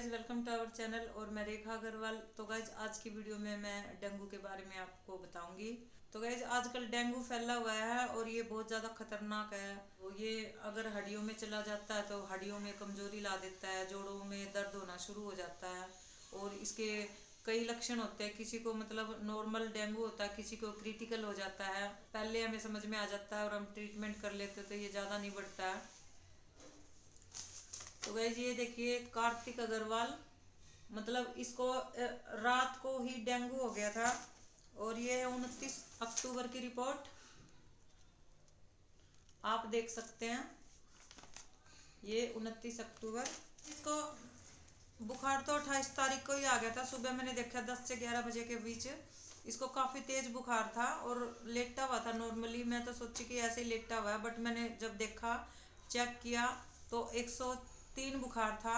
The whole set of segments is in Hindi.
Guys, welcome to our channel और मैं रेखा अग्रवाल। तो गाइज, आज की वीडियो में मैं डेंगू के बारे में आपको बताऊंगी। तो गाइज, आजकल डेंगू फैला हुआ है और ये बहुत ज़्यादा खतरनाक है। तो ये अगर हड्डियों में चला जाता है तो हड्डियों में कमजोरी ला देता है, जोड़ों में दर्द होना शुरू हो जाता है। और इसके कई लक्षण होते हैं। किसी को मतलब नॉर्मल डेंगू होता है, किसी को क्रिटिकल हो जाता है। पहले हमें समझ में आ जाता है और हम ट्रीटमेंट कर लेते हैं तो ये ज़्यादा नहीं बढ़ता है। तो गाइज, ये देखिए कार्तिक अग्रवाल, मतलब इसको रात को ही डेंगू हो गया था। और ये 29 अक्टूबर की रिपोर्ट आप देख सकते हैं। ये 29 अक्टूबर, इसको बुखार तो 28 तारीख को ही आ गया था। सुबह मैंने देखा 10 से 11 बजे के बीच इसको काफ़ी तेज बुखार था और लेटा हुआ था। नॉर्मली मैं तो सोची कि ऐसे ही लेटा हुआ है, बट मैंने जब देखा, चेक किया तो 103 बुखार था।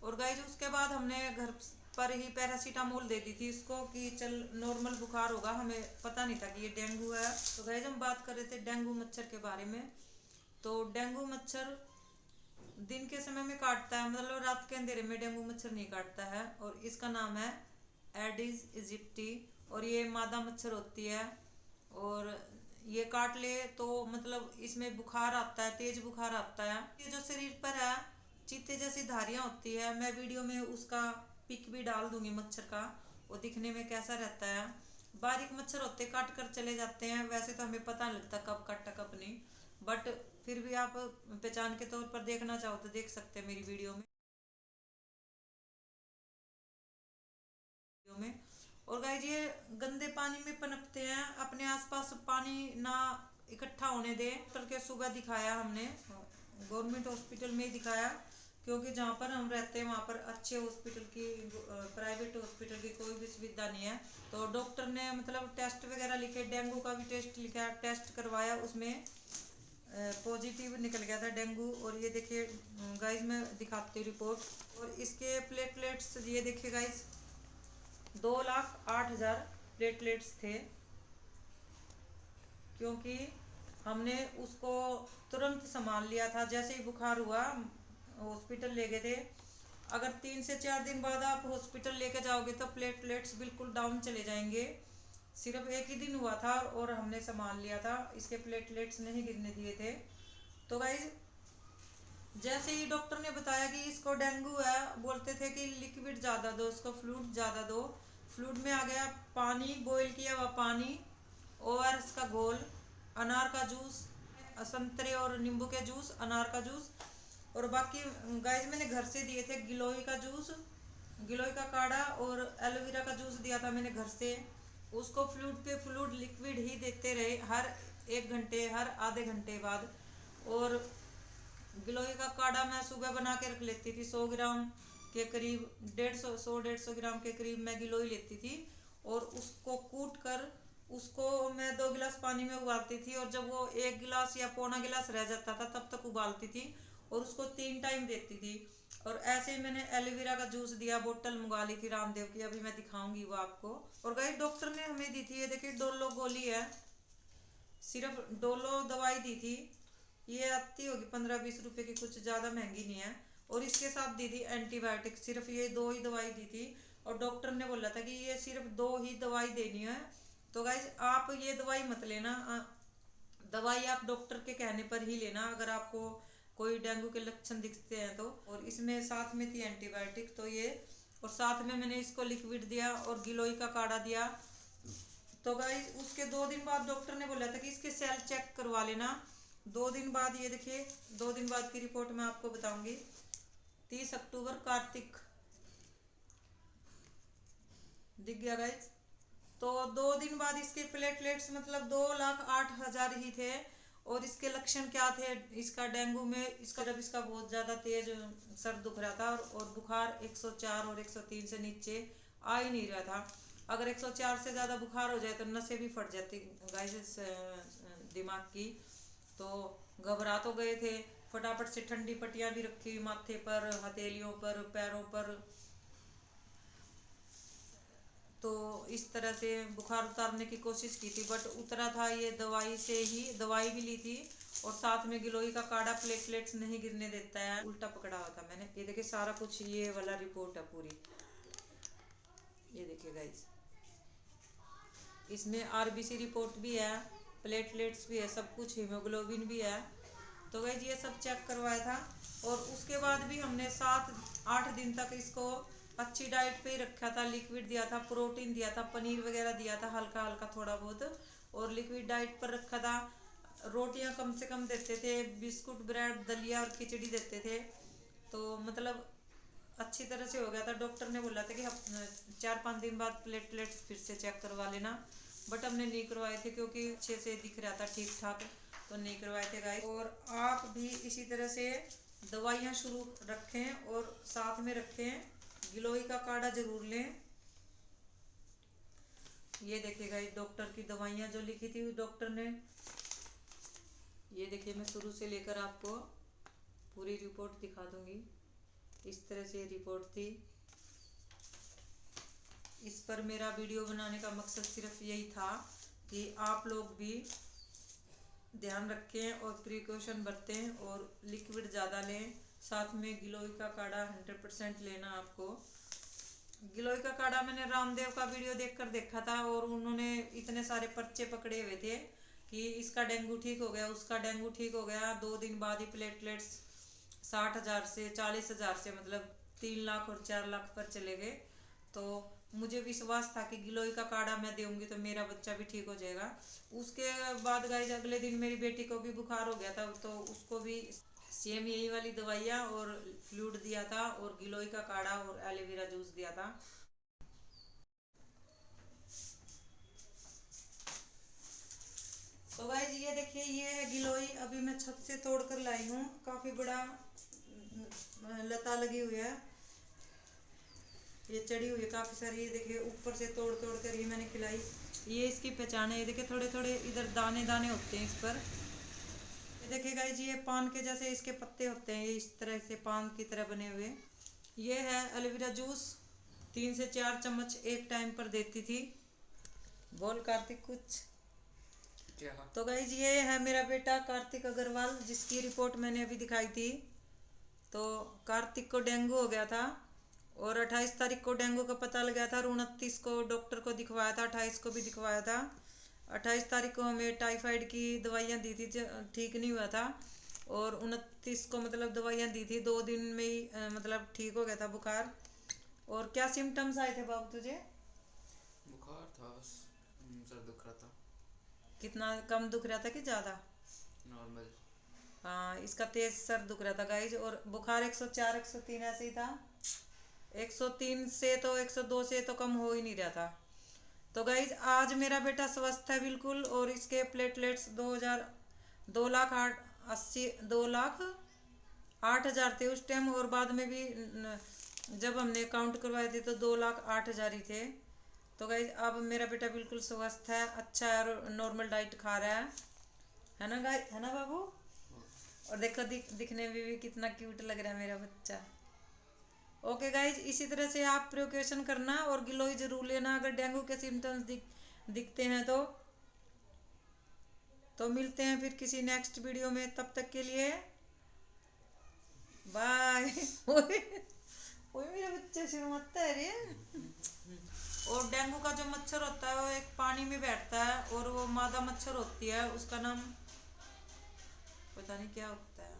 और गाइज, उसके बाद हमने घर पर ही पैरासीटामोल दे दी थी इसको कि चल नॉर्मल बुखार होगा। हमें पता नहीं था कि ये डेंगू है। तो गाइज, हम बात कर रहे थे डेंगू मच्छर के बारे में। तो डेंगू मच्छर दिन के समय में काटता है, मतलब रात के अंधेरे में डेंगू मच्छर नहीं काटता है। और इसका नाम है एडिस इजिप्टी और ये मादा मच्छर होती है। और ये काट ले तो मतलब इसमें बुखार आता है, तेज बुखार आता है। ये जो शरीर पर है, चीते जैसी धारियां होती है। मैं वीडियो में उसका पिक भी डाल दूंगी मच्छर का, वो दिखने में कैसा रहता है। बारीक मच्छर होते, काट कर चले जाते हैं। वैसे तो हमें पता नहीं लगता कब काटा कब नहीं, बट फिर भी आप पहचान के तौर पर देखना चाहो तो देख सकते हैं मेरी वीडियो में। और गाइज, ये गंदे पानी में पनपते हैं। अपने आसपास पानी ना इकट्ठा होने दे। डॉक्टर के सुबह दिखाया हमने, गवर्नमेंट हॉस्पिटल में ही दिखाया, क्योंकि जहाँ पर हम रहते हैं वहाँ पर अच्छे हॉस्पिटल की, प्राइवेट हॉस्पिटल की कोई भी सुविधा नहीं है। तो डॉक्टर ने मतलब टेस्ट वगैरह लिखे, डेंगू का भी टेस्ट लिखा, टेस्ट करवाया, उसमें पॉजिटिव निकल गया था डेंगू। और ये देखिए गाइज, मैं दिखाती हूँ रिपोर्ट। और इसके प्लेटलेट्स ये देखिए गाइज, 2,08,000 प्लेटलेट्स थे। क्योंकि हमने उसको तुरंत संभाल लिया था। जैसे ही बुखार हुआ हॉस्पिटल ले गए थे। अगर 3 से 4 दिन बाद आप हॉस्पिटल लेके जाओगे तो प्लेटलेट्स बिल्कुल डाउन चले जाएंगे। सिर्फ एक ही दिन हुआ था और हमने संभाल लिया था, इसके प्लेटलेट्स नहीं गिरने दिए थे। तो गाइज, जैसे ही डॉक्टर ने बताया कि इसको डेंगू है, बोलते थे कि लिक्विड ज़्यादा दो इसको, फ्लूइड ज़्यादा दो। फ्लूइड में आ गया पानी, बॉईल किया हुआ पानी, ओआरएस का घोल, अनार का जूस, संतरे और नींबू के जूस, अनार का जूस। और बाकी गाइस, मैंने घर से दिए थे गिलोय का जूस, गिलोय का काढ़ा और एलोवेरा का जूस दिया था मैंने घर से। उसको फ्लूइड पे फ्लूइड लिक्विड ही देते रहे, हर 1 घंटे, हर आधे घंटे बाद। और गिलोय का काढ़ा मैं सुबह बना के रख लेती थी। 100 ग्राम के करीब, 150 के करीब मैं गिलोय लेती थी। और उसको कूट कर उसको मैं 2 गिलास पानी में उबालती थी। और जब वो 1 गिलास या पौना गिलास रह जाता था तब तक उबालती थी और उसको 3 टाइम देती थी। और ऐसे ही मैंने एलोवेरा का जूस दिया, बोतल मंगा ली थी रामदेव की, अभी मैं दिखाऊंगी वो आपको। और गाइस, डॉक्टर ने हमें दी थी, ये देखिए डोलो गोली है, सिर्फ डोलो दवाई दी थी। ये आती होगी 15-20 रुपए की, कुछ ज़्यादा महंगी नहीं है। और इसके साथ दी थी एंटीबायोटिक, सिर्फ ये 2 ही दवाई दी थी। और डॉक्टर ने बोला था कि ये सिर्फ 2 ही दवाई देनी है। तो गाइज, आप ये दवाई मत लेना। दवाई आप डॉक्टर के कहने पर ही लेना अगर आपको कोई डेंगू के लक्षण दिखते हैं तो। और इसमें साथ में थी एंटीबायोटिक, तो ये, और साथ में मैंने इसको लिक्विड दिया और गिलोय का काढ़ा दिया। तो गाइस, उसके 2 दिन बाद डॉक्टर ने बोला था कि इसके सेल चेक करवा लेना। 2 दिन बाद ये देखिए, 2 दिन बाद की रिपोर्ट मैं आपको बताऊंगी। 30 अक्टूबर, कार्तिक, दिख गया गाइस। तो 2 दिन बाद इसके प्लेटलेट्स मतलब 2,08,000 ही थे। और इसके लक्षण क्या थे इसका डेंगू में, इसका जब इसका बहुत ज़्यादा तेज सर दुख रहा था और बुखार 104 और 103 से नीचे आ ही नहीं रहा था। अगर 104 से ज़्यादा बुखार हो जाए तो नसें भी फट जाती गाइस दिमाग की। तो घबरा तो गए थे, फटाफट से ठंडी पट्टियाँ भी रखी माथे पर, हथेलियों पर, पैरों पर। तो इस तरह से बुखार उतारने की कोशिश की थी, बट उतरा था ये दवाई से ही, दवाई भी ली थी और साथ में गिलोय का काढ़ा प्लेटलेट्स नहीं गिरने देता है, उल्टा पकड़ा हुआ था मैंने। ये देखिए सारा कुछ ये वाला रिपोर्ट है पूरी, ये देखिए गाइस, इसमें आरबीसी रिपोर्ट भी है, प्लेटलेट्स भी है, सब कुछ, हीमोग्लोबिन भी है। तो गाइस ये सब चेक करवाया था। और उसके बाद भी हमने 7-8 दिन तक इसको अच्छी डाइट पे ही रखा था, लिक्विड दिया था, प्रोटीन दिया था, पनीर वगैरह दिया था हल्का हल्का थोड़ा बहुत, और लिक्विड डाइट पर रखा था। रोटियां कम से कम देते थे, बिस्कुट ब्रेड दलिया और खिचड़ी देते थे। तो मतलब अच्छी तरह से हो गया था। डॉक्टर ने बोला था कि 4-5 दिन बाद प्लेटलेट्स फिर से चेक करवा लेना, बट हमने नहीं करवाए थे क्योंकि अच्छे से दिख रहा था ठीक ठाक, तो नहीं करवाए थे गाइस। और आप भी इसी तरह से दवाइयाँ शुरू रखें और साथ में रखें, गिलोय का काढ़ा जरूर लें। ये देखिए गाइस डॉक्टर की दवाइयाँ जो लिखी थी डॉक्टर ने, ये देखिए मैं शुरू से लेकर आपको पूरी रिपोर्ट दिखा दूंगी। इस तरह से रिपोर्ट थी। इस पर मेरा वीडियो बनाने का मकसद सिर्फ यही था कि आप लोग भी ध्यान रखें और प्रिकॉशन बरतें और लिक्विड ज़्यादा लें। साथ में गिलोय का काढ़ा 100% लेना आपको। गिलोय का काढ़ा मैंने रामदेव का वीडियो देखकर देखा था, और उन्होंने इतने सारे पर्चे पकड़े हुए थे कि इसका डेंगू ठीक हो गया, उसका डेंगू ठीक हो गया। 2 दिन बाद ही प्लेटलेट्स 60,000 से 40,000 से मतलब 3 लाख और 4 लाख पर चले गए। तो मुझे विश्वास था कि गिलोय का काढ़ा मैं दूंगी तो मेरा बच्चा भी ठीक हो जाएगा। उसके बाद गाइस अगले दिन मेरी बेटी को भी बुखार हो गया था, तो उसको भी सेम यही वाली दवाइयाँ और फ्लूइड दिया था, और गिलोय का काढ़ा और एलोवेरा जूस दिया था। तो गाइस ये देखिए, ये है गिलोय, अभी मैं छत से तोड़ कर लाई हूँ, काफी बड़ा लता लगी हुई है, ये चढ़ी हुई है काफी सारी। ये देखिए ऊपर से तोड़ तोड़ कर ये मैंने खिलाई। ये इसकी पहचान है, ये देखिए थोड़े थोड़े इधर दाने दाने होते हैं इस पर। ये देखिए गाइस ये पान के जैसे इसके पत्ते होते हैं, ये इस तरह से पान की तरह बने हुए। ये है एलोवेरा जूस, 3 से 4 चम्मच एक टाइम पर देती थी। बोल कार्तिक कुछ। क्या? तो गाइज ये है मेरा बेटा कार्तिक अग्रवाल, जिसकी रिपोर्ट मैंने अभी दिखाई थी। तो कार्तिक को डेंगू हो गया था, और 28 तारीख को डेंगू का पता लगा था, और 29 को डॉक्टर को दिखवाया था, 28 को भी दिखवाया था। 28 तारीख को हमें टाइफाइड की दवाइयाँ दी थी, ठीक नहीं हुआ था। और 29 को मतलब दवाइयाँ दी थी, 2 दिन में ही मतलब ठीक हो गया था बुखार। और क्या सिम्टम्स आए थे बाबू तुझे? बुखार था बस, सर दुख रहा था। कितना कम दुख रहा था कि ज़्यादा? नॉर्मल। हाँ इसका तेज सर दुख रहा था गाइज, और बुखार 104 103 ऐसे ही था। 103 से तो 102 से तो कम हो ही नहीं रहा था। तो गाइज आज मेरा बेटा स्वस्थ है बिल्कुल, और इसके प्लेटलेट्स 2,08,000 थे उस टाइम, और बाद में भी जब हमने काउंट करवाए थे तो 2,08,000 ही थे। तो गाइज अब मेरा बेटा बिल्कुल स्वस्थ है, अच्छा है, और नॉर्मल डाइट खा रहा है ना गाइज, है ना बाबू? और देखो दिखने में भी कितना क्यूट लग रहा है मेरा बच्चा। ओके गाइज इसी तरह से आप प्रिकॉशन करना, और गिलोय जरूर लेना अगर डेंगू के सिम्टम्स दिखते हैं तो मिलते हैं फिर किसी नेक्स्ट वीडियो में, तब तक के लिए बाय। ओए मेरा बच्चा शर्माता है रे। और डेंगू का जो मच्छर होता है वो एक पानी में बैठता है, और वो मादा मच्छर होती है, उसका नाम पता नहीं क्या होता है।